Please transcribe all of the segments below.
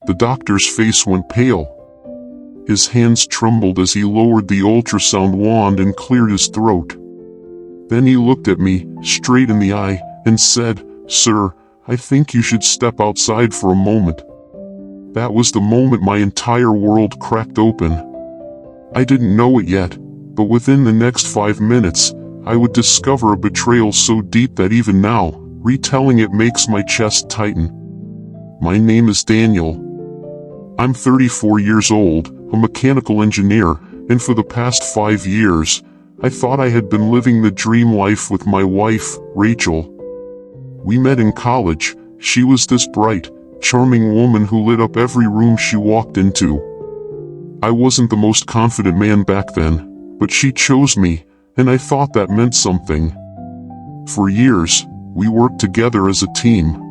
The doctor's face went pale. His hands trembled as he lowered the ultrasound wand and cleared his throat. Then he looked at me, straight in the eye, and said, "Sir, I think you should step outside for a moment." That was the moment my entire world cracked open. I didn't know it yet, but within the next 5 minutes, I would discover a betrayal so deep that even now, retelling it makes my chest tighten. My name is Daniel. I'm 34 years old, a mechanical engineer, and for the past 5 years, I thought I had been living the dream life with my wife, Rachel. We met in college. She was this bright, charming woman who lit up every room she walked into. I wasn't the most confident man back then, but she chose me, and I thought that meant something. For years, we worked together as a team.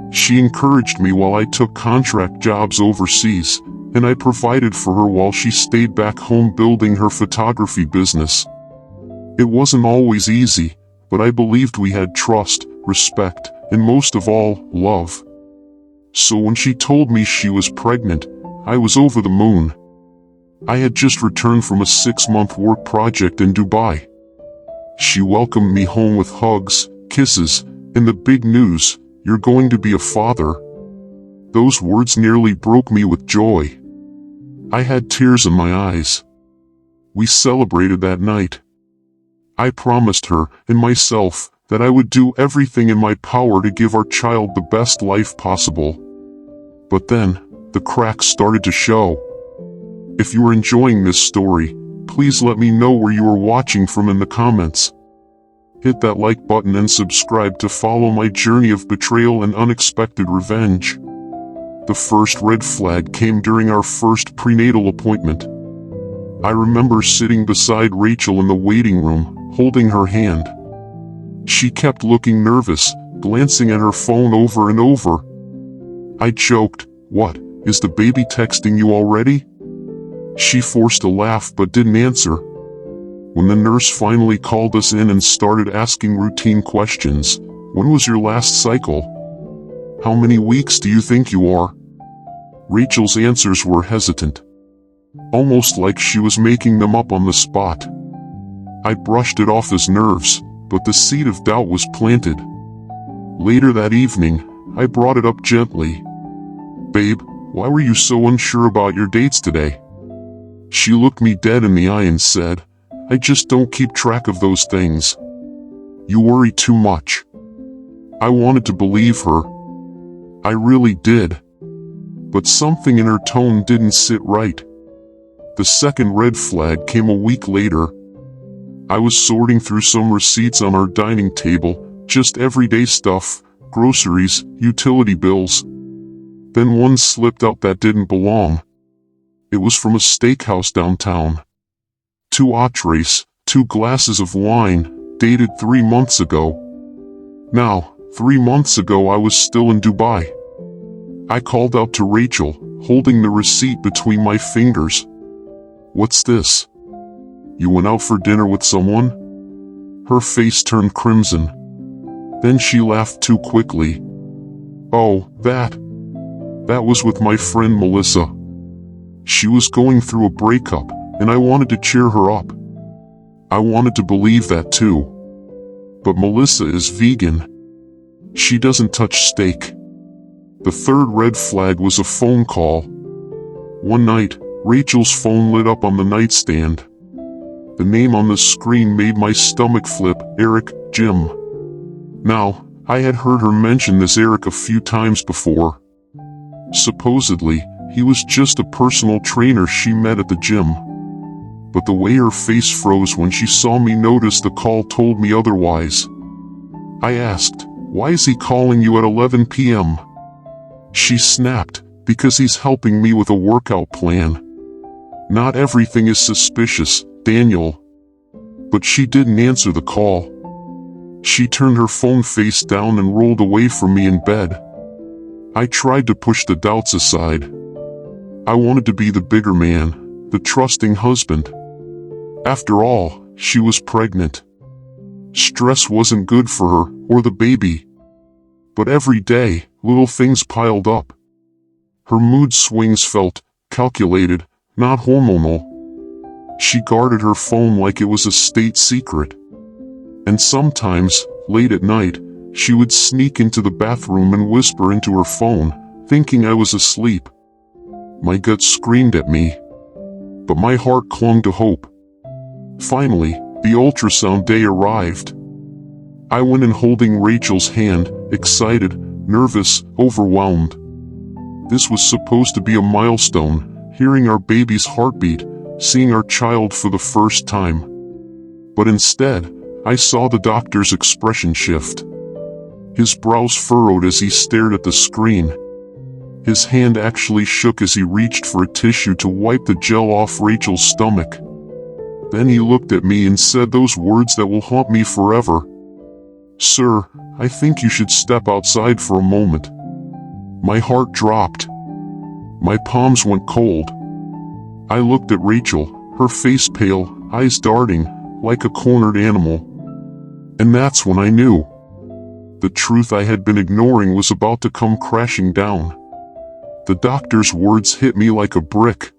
She encouraged me while I took contract jobs overseas, and I provided for her while she stayed back home building her photography business. It wasn't always easy, but I believed we had trust, respect, and most of all, love. So when she told me she was pregnant, I was over the moon. I had just returned from a 6-month work project in Dubai. She welcomed me home with hugs, kisses, and the big news, "You're going to be a father." Those words nearly broke me with joy. I had tears in my eyes. We celebrated that night. I promised her and myself that I would do everything in my power to give our child the best life possible. But then, the cracks started to show. If you are enjoying this story, please let me know where you are watching from in the comments. Hit that like button and subscribe to follow my journey of betrayal and unexpected revenge. The first red flag came during our first prenatal appointment. I remember sitting beside Rachel in the waiting room, holding her hand. She kept looking nervous, glancing at her phone over and over. I joked, "What, is the baby texting you already?" She forced a laugh but didn't answer. When the nurse finally called us in and started asking routine questions, "When was your last cycle? How many weeks do you think you are?" Rachel's answers were hesitant, almost like she was making them up on the spot. I brushed it off as nerves, but the seed of doubt was planted. Later that evening, I brought it up gently. "Babe, why were you so unsure about your dates today?" She looked me dead in the eye and said, "I just don't keep track of those things. You worry too much." I wanted to believe her. I really did. But something in her tone didn't sit right. The second red flag came a week later. I was sorting through some receipts on our dining table, just everyday stuff, groceries, utility bills. Then one slipped out that didn't belong. It was from a steakhouse downtown. 2 entrees, 2 glasses of wine, dated 3 months ago. Now, 3 months ago I was still in Dubai. I called out to Rachel, holding the receipt between my fingers. "What's this? You went out for dinner with someone?" Her face turned crimson. Then she laughed too quickly. "Oh, that was with my friend Melissa. She was going through a breakup, and I wanted to cheer her up. I wanted to believe that too. But Melissa is vegan. She doesn't touch steak." The third red flag was a phone call. One night, Rachel's phone lit up on the nightstand. The name on the screen made my stomach flip, Eric, Jim. Now, I had heard her mention this Eric a few times before. Supposedly, he was just a personal trainer she met at the gym. But the way her face froze when she saw me notice the call told me otherwise. I asked, "Why is he calling you at 11 p.m.? She snapped, "Because he's helping me with a workout plan." "Not everything is suspicious, Daniel." But she didn't answer the call. She turned her phone face down and rolled away from me in bed. I tried to push the doubts aside. I wanted to be the bigger man, the trusting husband. After all, she was pregnant. Stress wasn't good for her, or the baby. But every day, little things piled up. Her mood swings felt calculated, not hormonal. She guarded her phone like it was a state secret. And sometimes, late at night, she would sneak into the bathroom and whisper into her phone, thinking I was asleep. My gut screamed at me, but my heart clung to hope. Finally, the ultrasound day arrived. I went in holding Rachel's hand, excited, nervous, overwhelmed. This was supposed to be a milestone, hearing our baby's heartbeat, seeing our child for the first time. But instead, I saw the doctor's expression shift. His brows furrowed as he stared at the screen. His hand actually shook as he reached for a tissue to wipe the gel off Rachel's stomach. Then he looked at me and said those words that will haunt me forever. "Sir, I think you should step outside for a moment." My heart dropped. My palms went cold. I looked at Rachel, her face pale, eyes darting, like a cornered animal. And that's when I knew. The truth I had been ignoring was about to come crashing down. The doctor's words hit me like a brick.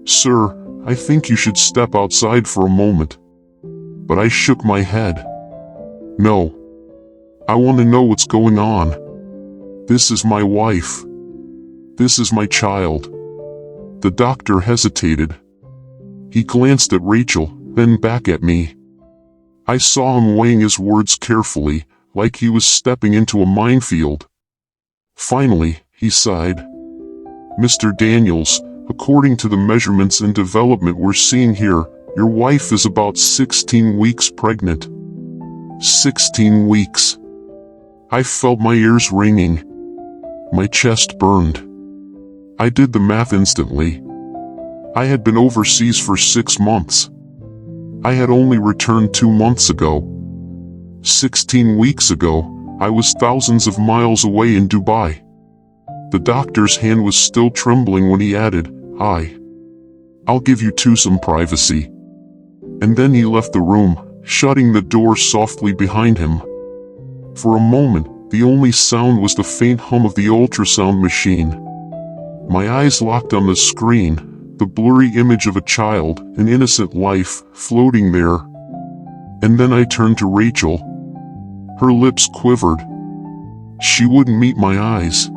"Sir, I think you should step outside for a moment." But I shook my head. "No. I want to know what's going on. This is my wife. This is my child." The doctor hesitated. He glanced at Rachel, then back at me. I saw him weighing his words carefully, like he was stepping into a minefield. Finally, he sighed. "Mr. Daniels, according to the measurements and development we're seeing here, your wife is about 16 weeks pregnant." 16 weeks. I felt my ears ringing. My chest burned. I did the math instantly. I had been overseas for 6 months. I had only returned 2 months ago. 16 weeks ago, I was thousands of miles away in Dubai. The doctor's hand was still trembling when he added, I'll give you two some privacy." And then he left the room, shutting the door softly behind him. For a moment, the only sound was the faint hum of the ultrasound machine. My eyes locked on the screen, the blurry image of a child, an innocent life, floating there. And then I turned to Rachel. Her lips quivered. She wouldn't meet my eyes.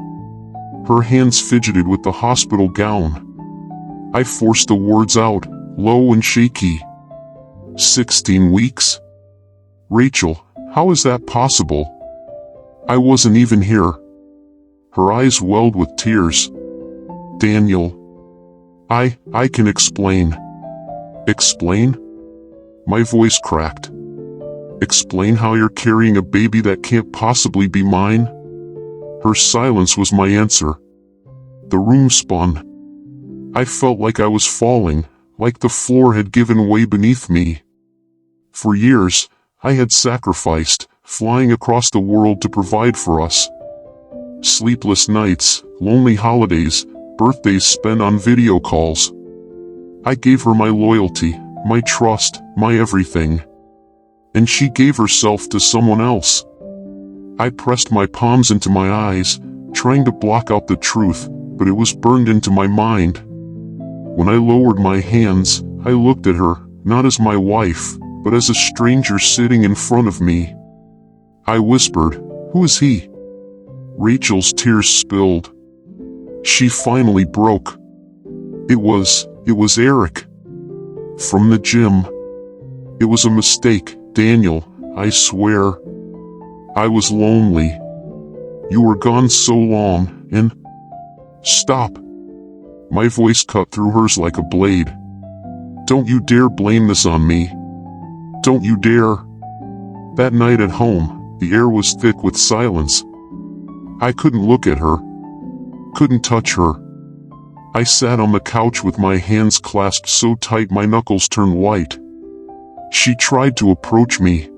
Her hands fidgeted with the hospital gown. I forced the words out, low and shaky. 16 weeks? Rachel, how is that possible? I wasn't even here. Her eyes welled with tears. Daniel. I can explain. Explain? My voice cracked. Explain how you're carrying a baby that can't possibly be mine? Her silence was my answer. The room spun. I felt like I was falling, like the floor had given way beneath me. For years, I had sacrificed, flying across the world to provide for us. Sleepless nights, lonely holidays, birthdays spent on video calls. I gave her my loyalty, my trust, my everything. And she gave herself to someone else. I pressed my palms into my eyes, trying to block out the truth, but it was burned into my mind. When I lowered my hands, I looked at her, not as my wife, but as a stranger sitting in front of me. I whispered, "Who is he?" Rachel's tears spilled. She finally broke. It was Eric. From the gym. It was a mistake, Daniel, I swear. I was lonely. You were gone so long, and... Stop. My voice cut through hers like a blade. Don't you dare blame this on me. Don't you dare. That night at home, the air was thick with silence. I couldn't look at her. Couldn't touch her. I sat on the couch with my hands clasped so tight my knuckles turned white. She tried to approach me.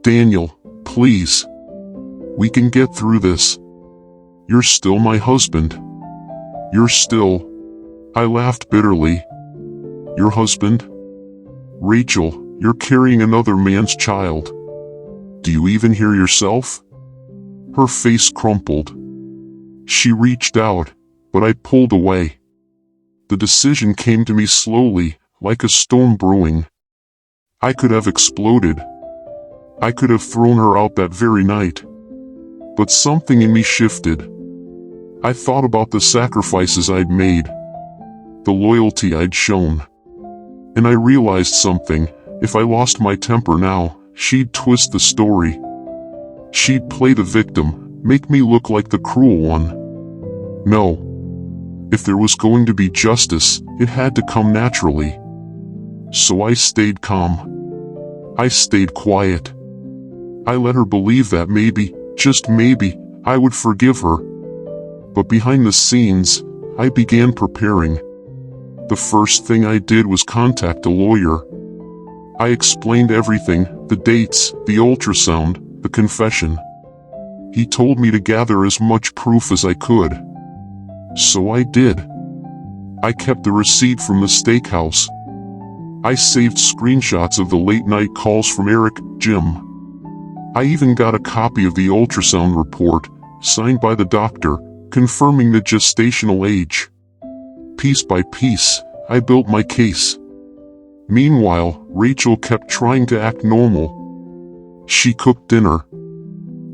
Daniel, please. We can get through this. You're still my husband. You're still... I laughed bitterly. Your husband? Rachel, you're carrying another man's child. Do you even hear yourself? Her face crumpled. She reached out, but I pulled away. The decision came to me slowly, like a storm brewing. I could have exploded. I could have thrown her out that very night. But something in me shifted. I thought about the sacrifices I'd made, the loyalty I'd shown. And I realized something: if I lost my temper now, she'd twist the story. She'd play the victim, make me look like the cruel one. No. If there was going to be justice, it had to come naturally. So I stayed calm. I stayed quiet. I let her believe that maybe, just maybe, I would forgive her. But behind the scenes, I began preparing. The first thing I did was contact a lawyer. I explained everything: the dates, the ultrasound, the confession. He told me to gather as much proof as I could. So I did. I kept the receipt from the steakhouse. I saved screenshots of the late-night calls from Eric, Jim. I even got a copy of the ultrasound report, signed by the doctor, confirming the gestational age. Piece by piece, I built my case. Meanwhile, Rachel kept trying to act normal. She cooked dinner.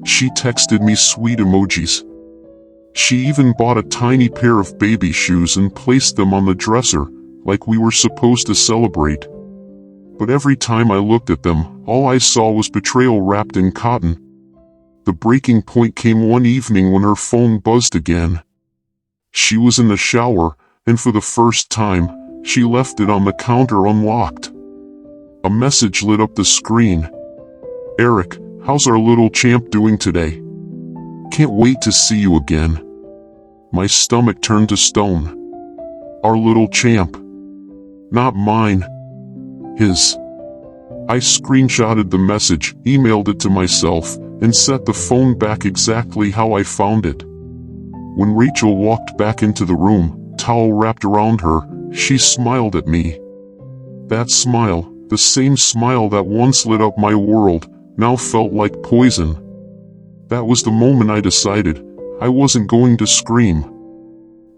She texted me sweet emojis. She even bought a tiny pair of baby shoes and placed them on the dresser, like we were supposed to celebrate. But every time I looked at them, all I saw was betrayal wrapped in cotton. The breaking point came one evening when her phone buzzed again. She was in the shower, and for the first time, she left it on the counter unlocked. A message lit up the screen. "Eric, how's our little champ doing today? Can't wait to see you again." My stomach turned to stone. Our little champ. Not mine. His. I screenshotted the message, emailed it to myself, and set the phone back exactly how I found it. When Rachel walked back into the room, towel wrapped around her, she smiled at me. That smile, the same smile that once lit up my world, now felt like poison. That was the moment I decided I wasn't going to scream.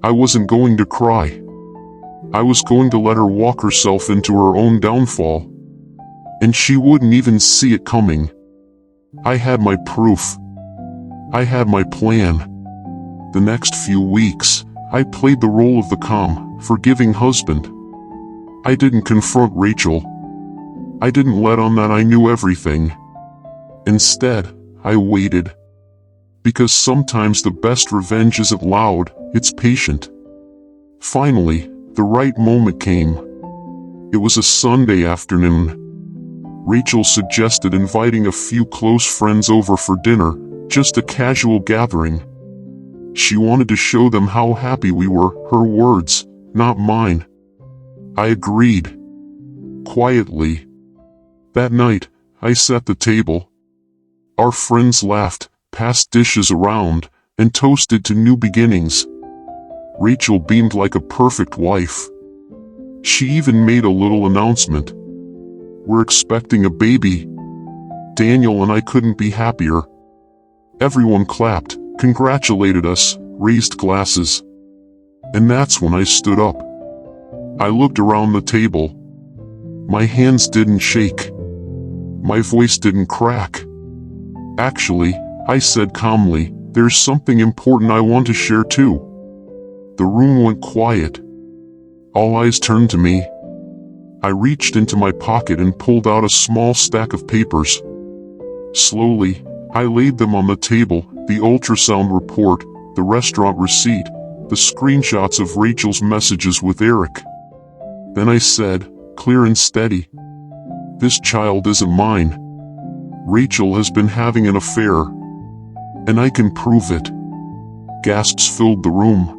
I wasn't going to cry. I was going to let her walk herself into her own downfall. And she wouldn't even see it coming. I had my proof. I had my plan. The next few weeks, I played the role of the calm, forgiving husband. I didn't confront Rachel. I didn't let on that I knew everything. Instead, I waited. Because sometimes the best revenge isn't loud, it's patient. Finally, the right moment came. It was a Sunday afternoon. Rachel suggested inviting a few close friends over for dinner, just a casual gathering. She wanted to show them how happy we were, her words, not mine. I agreed. Quietly. That night, I set the table. Our friends laughed, passed dishes around, and toasted to new beginnings. Rachel beamed like a perfect wife. She even made a little announcement. "We're expecting a baby." Daniel and I couldn't be happier. Everyone clapped, congratulated us, raised glasses. And that's when I stood up. I looked around the table. My hands didn't shake. My voice didn't crack. Actually, I said calmly, "There's something important I want to share too." The room went quiet. All eyes turned to me. I reached into my pocket and pulled out a small stack of papers. Slowly, I laid them on the table: the ultrasound report, the restaurant receipt, the screenshots of Rachel's messages with Eric. Then I said, clear and steady, "This child isn't mine. Rachel has been having an affair. And I can prove it." Gasps filled the room.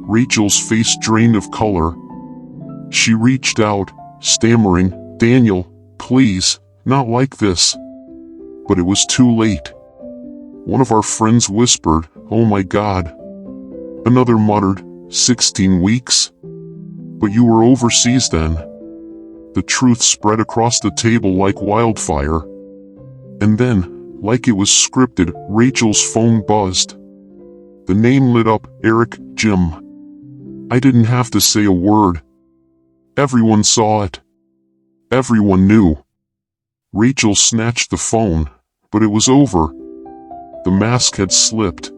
Rachel's face drained of color. She reached out, stammering, "Daniel, please, not like this." But it was too late. One of our friends whispered, "Oh my God." Another muttered, 16 weeks? But you were overseas then." The truth spread across the table like wildfire. And then, like it was scripted, Rachel's phone buzzed. The name lit up, Eric, Jim. I didn't have to say a word. Everyone saw it. Everyone knew. Rachel snatched the phone, but it was over. The mask had slipped.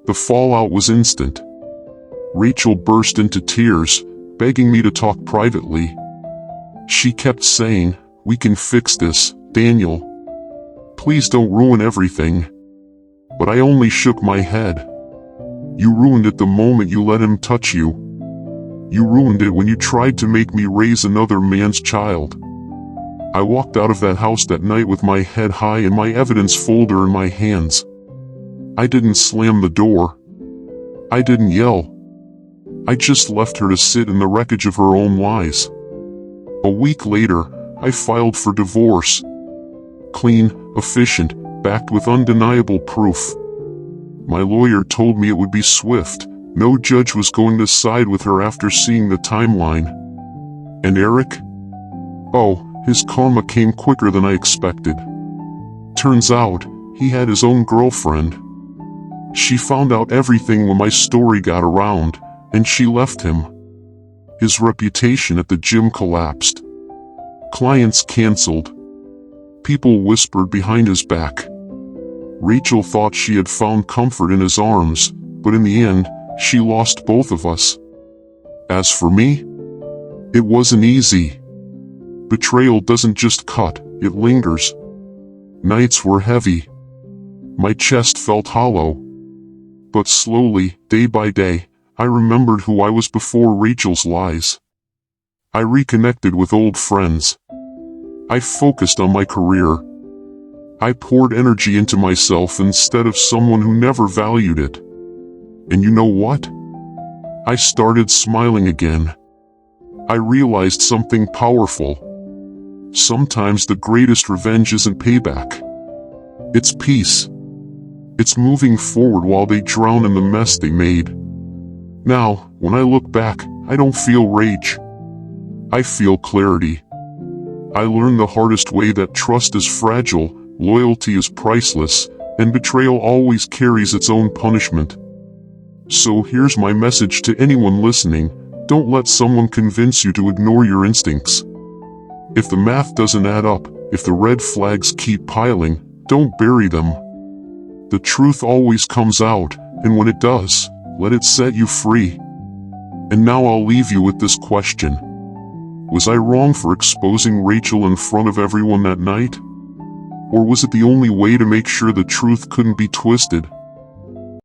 The fallout was instant. Rachel burst into tears, begging me to talk privately. She kept saying, "We can fix this, Daniel. Please don't ruin everything." But I only shook my head. "You ruined it the moment you let him touch you. You ruined it when you tried to make me raise another man's child." I walked out of that house that night with my head high and my evidence folder in my hands. I didn't slam the door. I didn't yell. I just left her to sit in the wreckage of her own lies. A week later, I filed for divorce. Clean, efficient, backed with undeniable proof. My lawyer told me it would be swift. No judge was going to side with her after seeing the timeline. And Eric? Oh, his karma came quicker than I expected. Turns out, he had his own girlfriend. She found out everything when my story got around, and she left him. His reputation at the gym collapsed. Clients canceled. People whispered behind his back. Rachel thought she had found comfort in his arms, but in the end, she lost both of us. As for me, it wasn't easy. Betrayal doesn't just cut, it lingers. Nights were heavy. My chest felt hollow. But slowly, day by day, I remembered who I was before Rachel's lies. I reconnected with old friends. I focused on my career. I poured energy into myself instead of someone who never valued it. And you know what? I started smiling again. I realized something powerful. Sometimes the greatest revenge isn't payback. It's peace. It's moving forward while they drown in the mess they made. Now, when I look back, I don't feel rage. I feel clarity. I learned the hardest way that trust is fragile, loyalty is priceless, and betrayal always carries its own punishment. So here's my message to anyone listening: don't let someone convince you to ignore your instincts. If the math doesn't add up, if the red flags keep piling, don't bury them. The truth always comes out, and when it does, let it set you free. And now I'll leave you with this question. Was I wrong for exposing Rachel in front of everyone that night? Or was it the only way to make sure the truth couldn't be twisted?